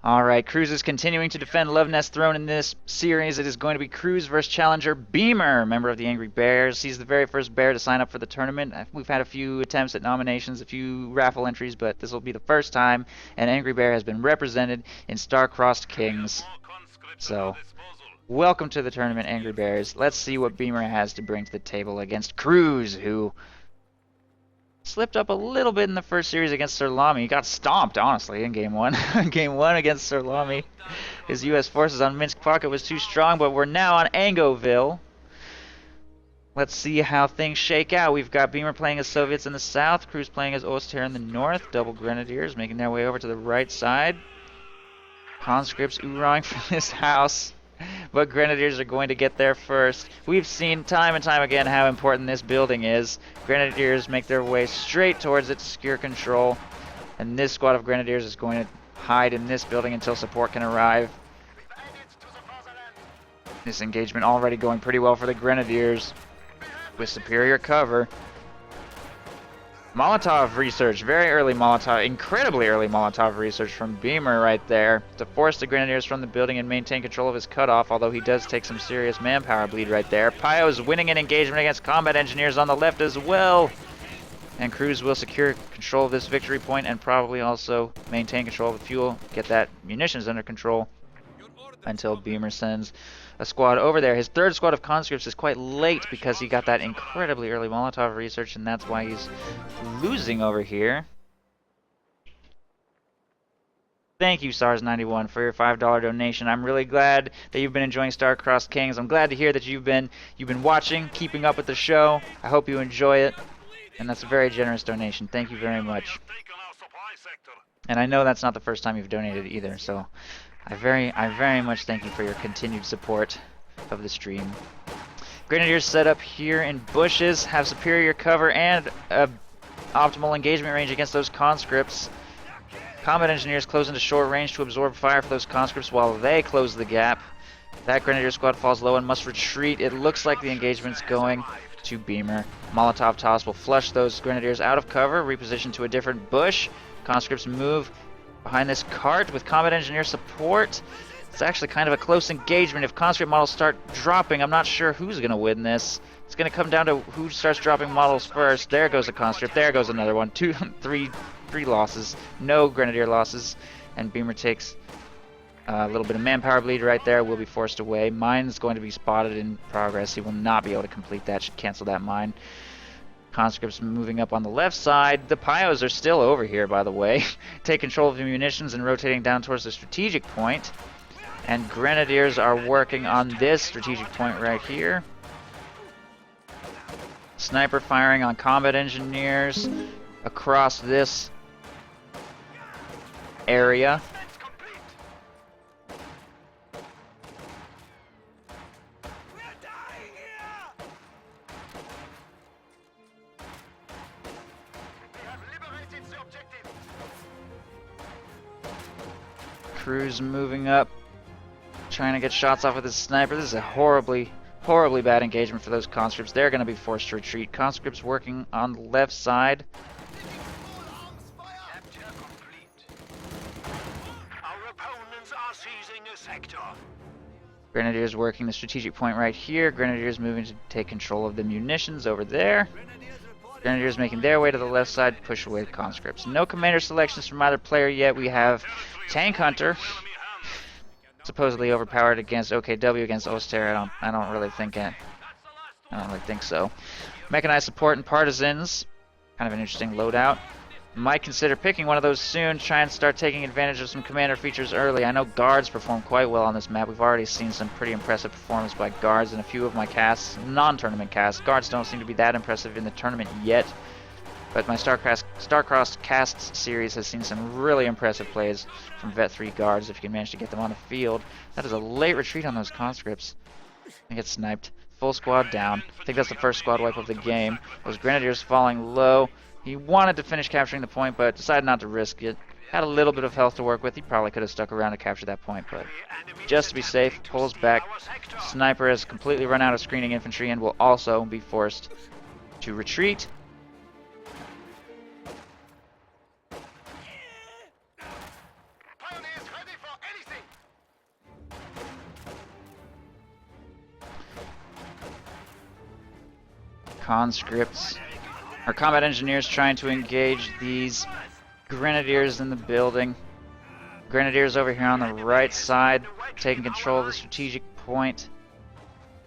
Alright, Cruzz is continuing to defend Love Nest throne in this series. It is going to be Cruzz versus challenger Beemer, member of the Angry Bears. He's the very first bear to sign up for the tournament. We've had a few attempts at nominations, a few raffle entries, but this will be the first time an Angry Bear has been represented in Star-Crossed Kings. So, welcome to the tournament, Angry Bears. Let's see what Beemer has to bring to the table against Cruzz, who slipped up a little bit in the first series against Sir Lamy. He got stomped, honestly, in Game 1. Game 1 against Sir Lamy. His U.S. forces on Minsk Pocket was too strong, but we're now on Angoville. Let's see how things shake out. We've got Beemer playing as Soviets in the south, Cruzz playing as Oster in the north, double Grenadiers making their way over to the right side. Conscripts oorahing for this house. But Grenadiers are going to get there first. We've seen time and time again how important this building is. Grenadiers make their way straight towards it to secure control. And this squad of Grenadiers is going to hide in this building until support can arrive. This engagement already going pretty well for the Grenadiers with superior cover. Molotov research, very early Molotov, incredibly early Molotov research from Beemer right there to force the Grenadiers from the building and maintain control of his cutoff, although he does take some serious manpower bleed right there. Pio's winning an engagement against combat engineers on the left as well. And Cruzz will secure control of this victory point and probably also maintain control of the fuel, get that munitions under control until Beemer sends a squad over there. His third squad of conscripts is quite late because he got that incredibly early Molotov research, and that's why he's losing over here. Thank you, SARS91, for your $5 donation. I'm really glad that you've been enjoying Star-Crossed Kings. I'm glad to hear that you've been watching, keeping up with the show. I hope you enjoy it, and that's a very generous donation. Thank you very much. And I know that's not the first time you've donated either, so I very much thank you for your continued support of the stream. Grenadiers set up here in bushes, have superior cover and optimal engagement range against those conscripts. Combat engineers close into short range to absorb fire for those conscripts while they close the gap. That Grenadier squad falls low and must retreat. It looks like the engagement's going to Beemer. Molotov toss will flush those Grenadiers out of cover, reposition to a different bush. Conscripts move behind this cart with combat engineer support. It's actually kind of a close engagement. If conscript models start dropping, I'm not sure who's going to win this. It's going to come down to who starts dropping models first. There goes a conscript. There goes another one. Three losses. No Grenadier losses. And Beemer takes a little bit of manpower bleed right there. Will be forced away. Mine's going to be spotted in progress. He will not be able to complete that. Should cancel that mine. Conscripts moving up on the left side. The Pios are still over here, by the way. Take control of the munitions and rotating down towards the strategic point. And Grenadiers are working on this strategic point right here. Sniper firing on combat engineers across this area. Cruzz moving up, trying to get shots off with his sniper. This is a horribly bad engagement for those conscripts. They're going to be forced to retreat. Conscripts working on the left side. Grenadiers working the strategic point right here. Grenadiers moving to take control of the munitions over there. Grenadiers making their way to the left side, push away the conscripts. No commander selections from either player yet. We have Tank Hunter, supposedly overpowered against OKW against Oster. I don't really think so. Mechanized support and partisans, kind of an interesting loadout. Might consider picking one of those soon. Try and start taking advantage of some commander features early. I know guards perform quite well on this map. We've already seen some pretty impressive performance by guards in a few of my casts, non-tournament casts. Guards don't seem to be that impressive in the tournament yet, but my Star-Crossed Casts series has seen some really impressive plays from Vet 3 guards if you can manage to get them on the field. That is a late retreat on those conscripts. They get sniped. Full squad down. I think that's the first squad wipe of the game. Those Grenadiers falling low. He wanted to finish capturing the point, but decided not to risk it. Had a little bit of health to work with. He probably could have stuck around to capture that point, but just to be safe, pulls back. Sniper has completely run out of screening infantry and will also be forced to retreat. Conscripts, or combat engineers, trying to engage these grenadiers in the building. Grenadiers over here on the right side, taking control of the strategic point.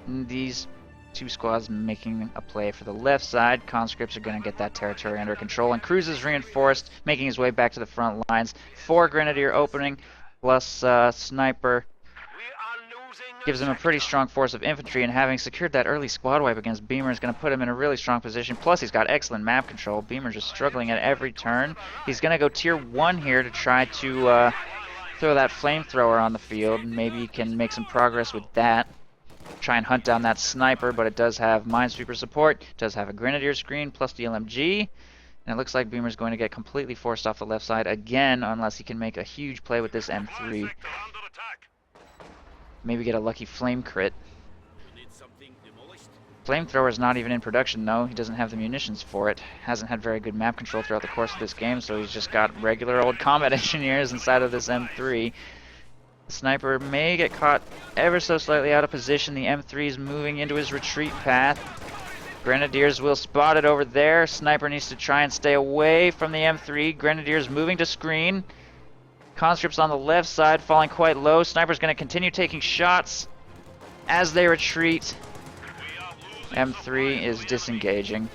And these two squads making a play for the left side. Conscripts are going to get that territory under control. And Cruzz is reinforced, making his way back to the front lines. 4 grenadier opening, plus sniper. Gives him a pretty strong force of infantry, and having secured that early squad wipe against Beemer is going to put him in a really strong position. Plus, he's got excellent map control. Beemer's just struggling at every turn. He's going to go tier 1 here to try to throw that flamethrower on the field. Maybe he can make some progress with that. Try and hunt down that sniper, but it does have minesweeper support. It does have a grenadier screen plus the LMG. And it looks like Beemer's going to get completely forced off the left side again, unless he can make a huge play with this M3. Maybe get a lucky flame crit. Flamethrower's not even in production though. He doesn't have the munitions for it. Hasn't had very good map control throughout the course of this game, so he's just got regular old combat engineers inside of this M3. The sniper may get caught ever so slightly out of position. The M3 is moving into his retreat path. Grenadiers will spot it over there. Sniper needs to try and stay away from the M3. Grenadiers moving to screen. Conscripts on the left side falling quite low. Sniper's going to continue taking shots as they retreat. M3 is disengaging.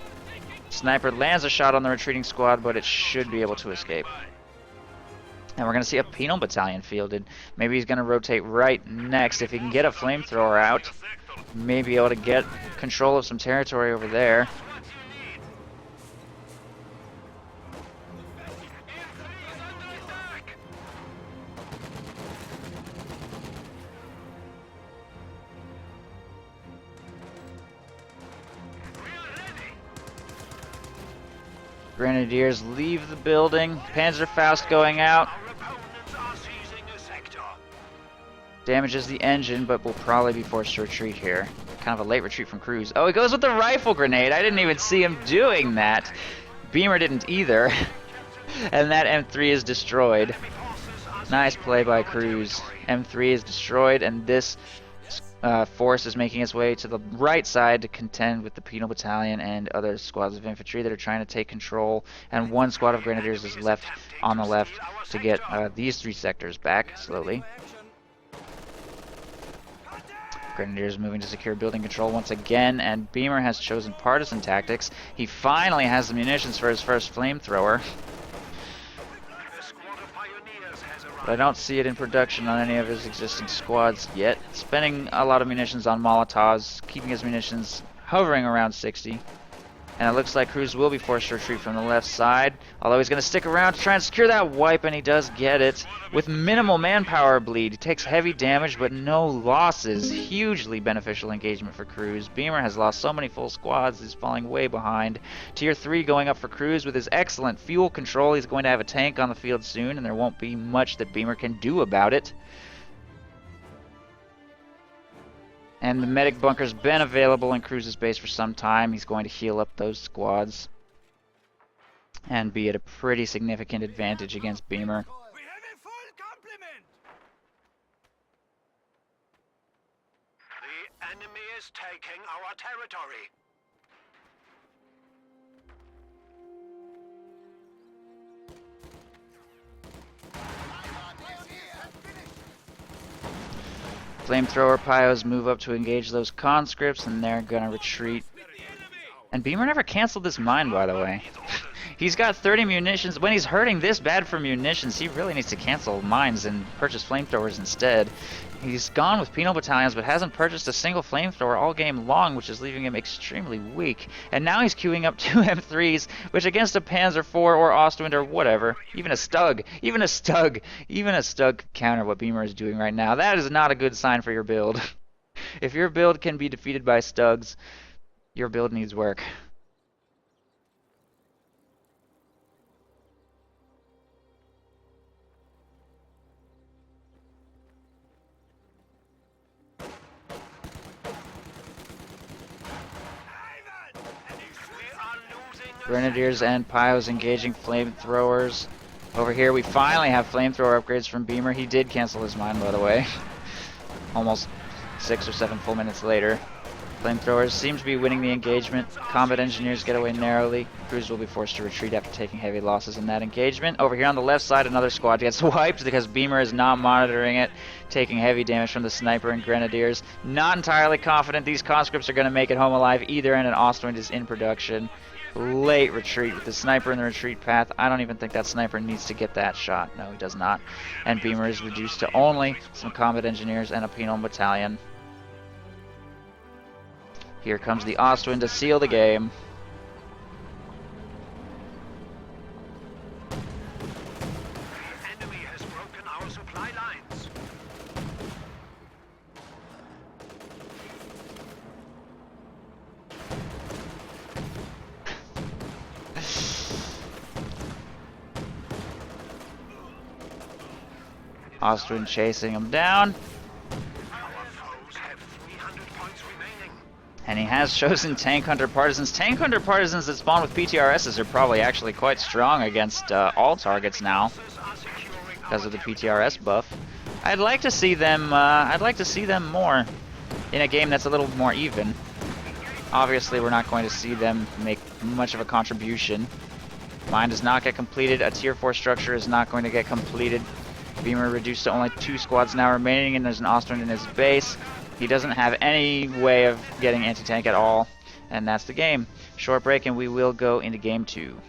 Sniper lands a shot on the retreating squad, but it should be able to escape. And we're going to see a penal battalion fielded. Maybe he's going to rotate right next. If he can get a flamethrower out, may be able to get control of some territory over there. Grenadiers leave the building. Panzerfaust going out. Damages the engine, but will probably be forced to retreat here. Kind of a late retreat from Cruzz. Oh, he goes with the rifle grenade. I didn't even see him doing that. Beemer didn't either. And that M3 is destroyed. Nice play by Cruzz. M3 is destroyed, and this force is making its way to the right side to contend with the penal battalion and other squads of infantry that are trying to take control, and 1 squad of grenadiers is left on the left to get these 3 sectors back slowly. Grenadiers moving to secure building control once again, and Beemer has chosen partisan tactics. He finally has the munitions for his first flamethrower. But I don't see it in production on any of his existing squads yet. Spending a lot of munitions on Molotovs, keeping his munitions hovering around 60. And it looks like Cruzz will be forced to retreat from the left side, although he's going to stick around to try and secure that wipe, and he does get it. With minimal manpower bleed, he takes heavy damage but no losses. Hugely beneficial engagement for Cruzz. Beemer has lost so many full squads, he's falling way behind. Tier 3 going up for Cruzz with his excellent fuel control. He's going to have a tank on the field soon, and there won't be much that Beemer can do about it. And the medic bunker's been available in Cruzz's base for some time. He's going to heal up those squads and be at a pretty significant advantage against Beemer. We have a full complement. The enemy is taking our territory. Flamethrower Pyos move up to engage those conscripts, and they're gonna retreat. And Beemer never canceled this mine, by the way. He's got 30 munitions. When he's hurting this bad for munitions, he really needs to cancel mines and purchase flamethrowers instead. He's gone with penal battalions, but hasn't purchased a single flamethrower all game long, which is leaving him extremely weak. And now he's queuing up 2 M3s, which against a Panzer IV or Ostwind or whatever, even a Stug could counter what Beemer is doing right now. That is not a good sign for your build. If your build can be defeated by Stugs, your build needs work. Grenadiers and Pyos engaging flamethrowers. Over here, we finally have flamethrower upgrades from Beemer. He did cancel his mine, by the way. Almost 6 or 7 full minutes later. Flamethrowers seem to be winning the engagement. Combat engineers get away narrowly. Cruzz will be forced to retreat after taking heavy losses in that engagement. Over here on the left side, another squad gets wiped because Beemer is not monitoring it, taking heavy damage from the sniper and grenadiers. Not entirely confident these conscripts are going to make it home alive either, and an Ostwind is in production. Late retreat with the sniper in the retreat path. I don't even think that sniper needs to get that shot. No, he does not. And Beemer is reduced to only some combat engineers and a penal battalion. Here comes the Ostwind to seal the game. The enemy has broken our supply lines. Ostwind chasing him down. Our foes have 300 points remaining. And he has chosen Tank Hunter Partisans. Tank Hunter Partisans that spawn with PTRSs are probably actually quite strong against all targets now because of the PTRS buff. I'd like to see them. I'd like to see them more in a game that's a little more even. Obviously, we're not going to see them make much of a contribution. Mine does not get completed. A tier 4 structure is not going to get completed. Beemer reduced to only 2 squads now remaining, and there's an Ostwind in his base. He doesn't have any way of getting anti-tank at all, and that's the game. Short break, and we will go into game 2.